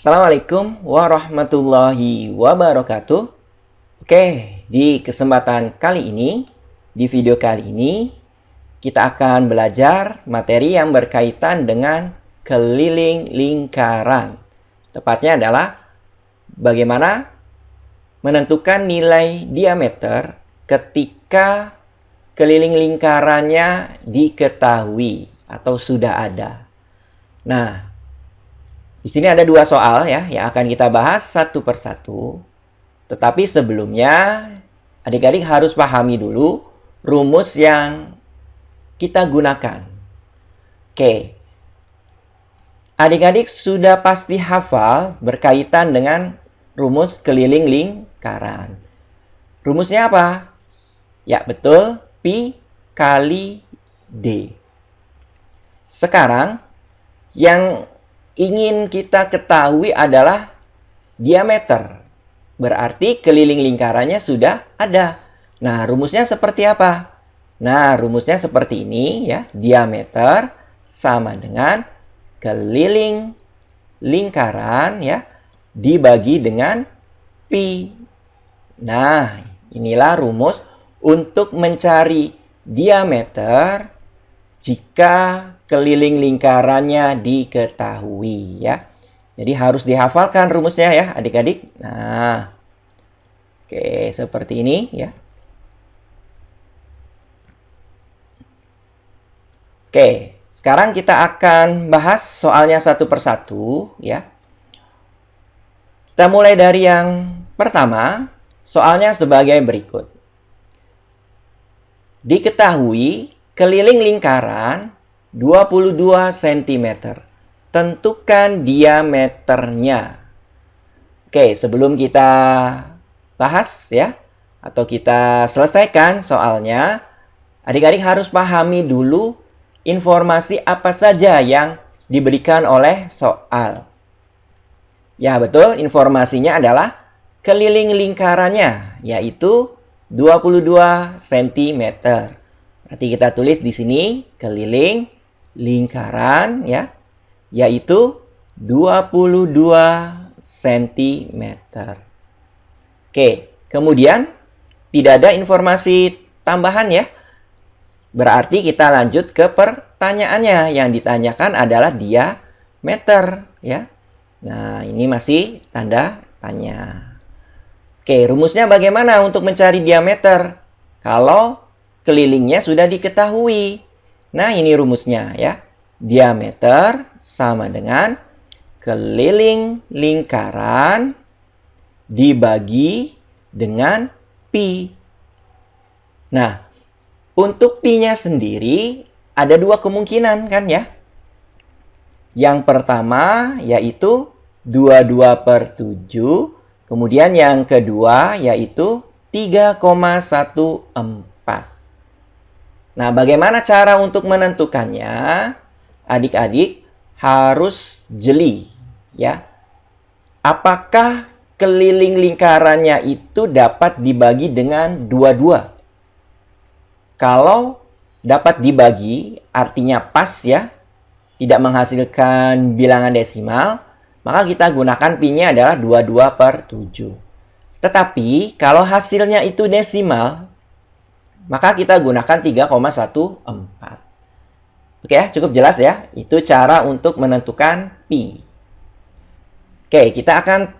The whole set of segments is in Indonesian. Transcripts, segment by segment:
Assalamualaikum warahmatullahi wabarakatuh. Oke, di kesempatan kali ini, di video kali ini, kita akan belajar materi yang berkaitan dengan keliling lingkaran. Tepatnya adalah bagaimana menentukan nilai diameter ketika keliling lingkarannya diketahui atau sudah ada. Nah, di sini ada dua soal ya yang akan kita bahas satu persatu. Tetapi sebelumnya, adik-adik harus pahami dulu rumus yang kita gunakan. Oke. Adik-adik sudah pasti hafal berkaitan dengan rumus keliling lingkaran. Rumusnya apa? Ya, betul. Pi kali D. Sekarang, yang ingin kita ketahui adalah diameter. Berarti keliling lingkarannya sudah ada. Nah, rumusnya seperti apa? Nah, rumusnya seperti ini ya. Diameter sama dengan keliling lingkaran ya dibagi dengan pi. Nah, inilah rumus untuk mencari diameter jika keliling lingkarannya diketahui ya. Jadi harus dihafalkan rumusnya ya adik-adik. Nah, oke seperti ini ya. Oke, sekarang kita akan bahas soalnya satu persatu ya. Kita mulai dari yang pertama, soalnya sebagai berikut. Diketahui keliling lingkaran 22 cm. Tentukan diameternya. Oke, sebelum kita bahas ya, atau kita selesaikan soalnya, adik-adik harus pahami dulu informasi apa saja yang diberikan oleh soal. Ya, betul, informasinya adalah keliling lingkarannya, yaitu 22 cm. Berarti kita tulis di sini keliling lingkaran ya, yaitu 22 cm. Oke, kemudian tidak ada informasi tambahan ya. Berarti kita lanjut ke pertanyaannya. Yang ditanyakan adalah diameter ya. Nah, ini masih tanda tanya. Oke, rumusnya bagaimana untuk mencari diameter? Kalau kelilingnya sudah diketahui. Nah, ini rumusnya ya. Diameter sama dengan keliling lingkaran dibagi dengan pi. Nah, untuk pi-nya sendiri ada dua kemungkinan kan ya. Yang pertama yaitu 22/7. Kemudian yang kedua yaitu 3,14. Nah, bagaimana cara untuk menentukannya? Adik-adik harus jeli, ya. Apakah keliling lingkarannya itu dapat dibagi dengan 22? Kalau dapat dibagi, artinya pas ya, tidak menghasilkan bilangan desimal, maka kita gunakan pi-nya adalah 22/7. Tetapi, kalau hasilnya itu desimal, maka kita gunakan 3,14. Oke ya, cukup jelas ya. Itu cara untuk menentukan pi. Oke, kita akan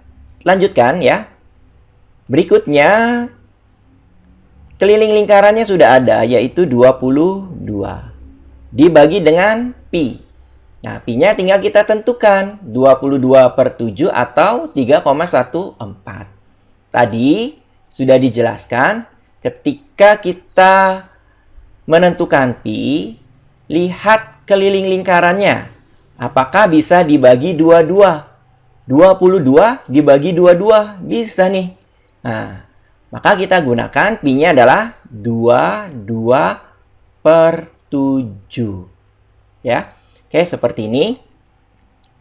lanjutkan ya. Berikutnya, keliling lingkarannya sudah ada, yaitu 22. Dibagi dengan pi. Nah, pi-nya tinggal kita tentukan. 22/7 atau 3,14. Tadi sudah dijelaskan. Ketika kita menentukan pi, lihat keliling lingkarannya. Apakah bisa dibagi 22? 22 dibagi 22? Bisa nih. Nah, maka kita gunakan pi-nya adalah 22/7. Ya. Oke, seperti ini.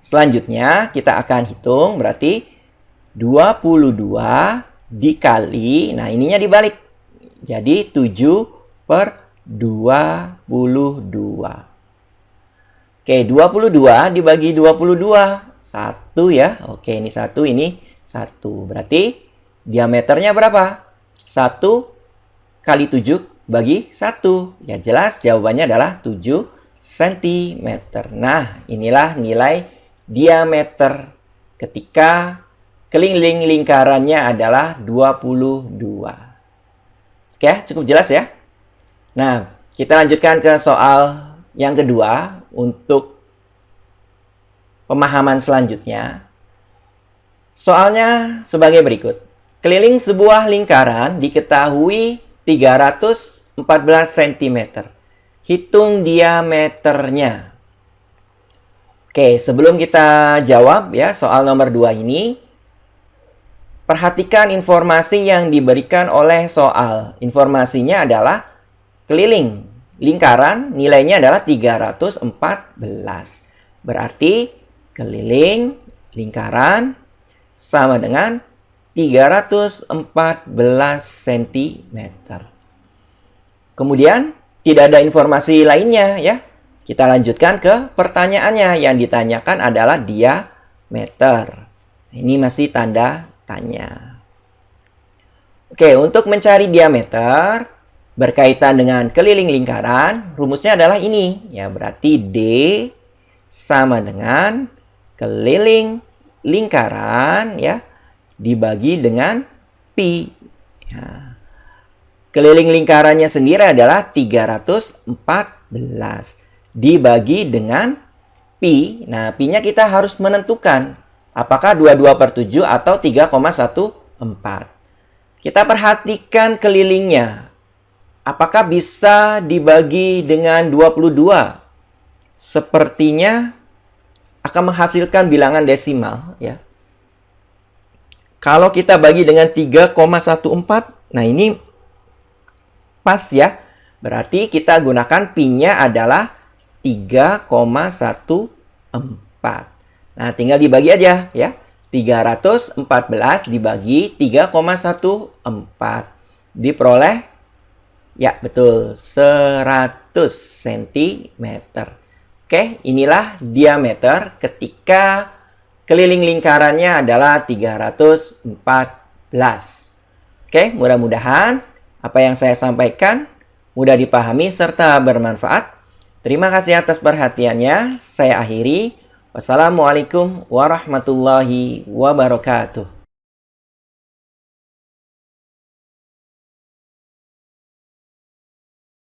Selanjutnya, kita akan hitung. Berarti 22 dikali, nah ininya dibalik. Jadi 7/22. Oke, 22 dibagi 22 1 ya. Oke, ini 1, ini 1. Berarti diameternya berapa? 1 kali 7 bagi 1. Ya jelas jawabannya adalah 7 cm. Nah, inilah nilai diameter ketika keliling lingkarannya adalah 22. Oke, cukup jelas ya? Nah, kita lanjutkan ke soal yang kedua untuk pemahaman selanjutnya. Soalnya sebagai berikut. Keliling sebuah lingkaran diketahui 314 cm. Hitung diameternya. Oke, sebelum kita jawab ya soal nomor 2 ini, perhatikan informasi yang diberikan oleh soal. Informasinya adalah keliling lingkaran nilainya adalah 314. Berarti keliling lingkaran sama dengan 314 cm. Kemudian tidak ada informasi lainnya ya. Kita lanjutkan ke pertanyaannya. Yang ditanyakan adalah diameter. Ini masih tanda tanya. Oke, untuk mencari diameter berkaitan dengan keliling lingkaran, rumusnya adalah ini. Ya, berarti D sama dengan keliling lingkaran ya dibagi dengan pi. Ya. Keliling lingkarannya sendiri adalah 314 dibagi dengan pi. Nah, pi-nya kita harus menentukan apakah 22/7 atau 3,14. Kita perhatikan kelilingnya. Apakah bisa dibagi dengan 22? Sepertinya akan menghasilkan bilangan desimal ya. Kalau kita bagi dengan 3,14, nah ini pas ya. Berarti kita gunakan pi-nya adalah 3,14. Nah, tinggal dibagi aja ya. 314 dibagi 3,14. Diperoleh ya, betul 100 cm. Oke, inilah diameter ketika keliling lingkarannya adalah 314. Oke, mudah-mudahan apa yang saya sampaikan mudah dipahami serta bermanfaat. Terima kasih atas perhatiannya. Saya akhiri. Wassalamualaikum warahmatullahi wabarakatuh.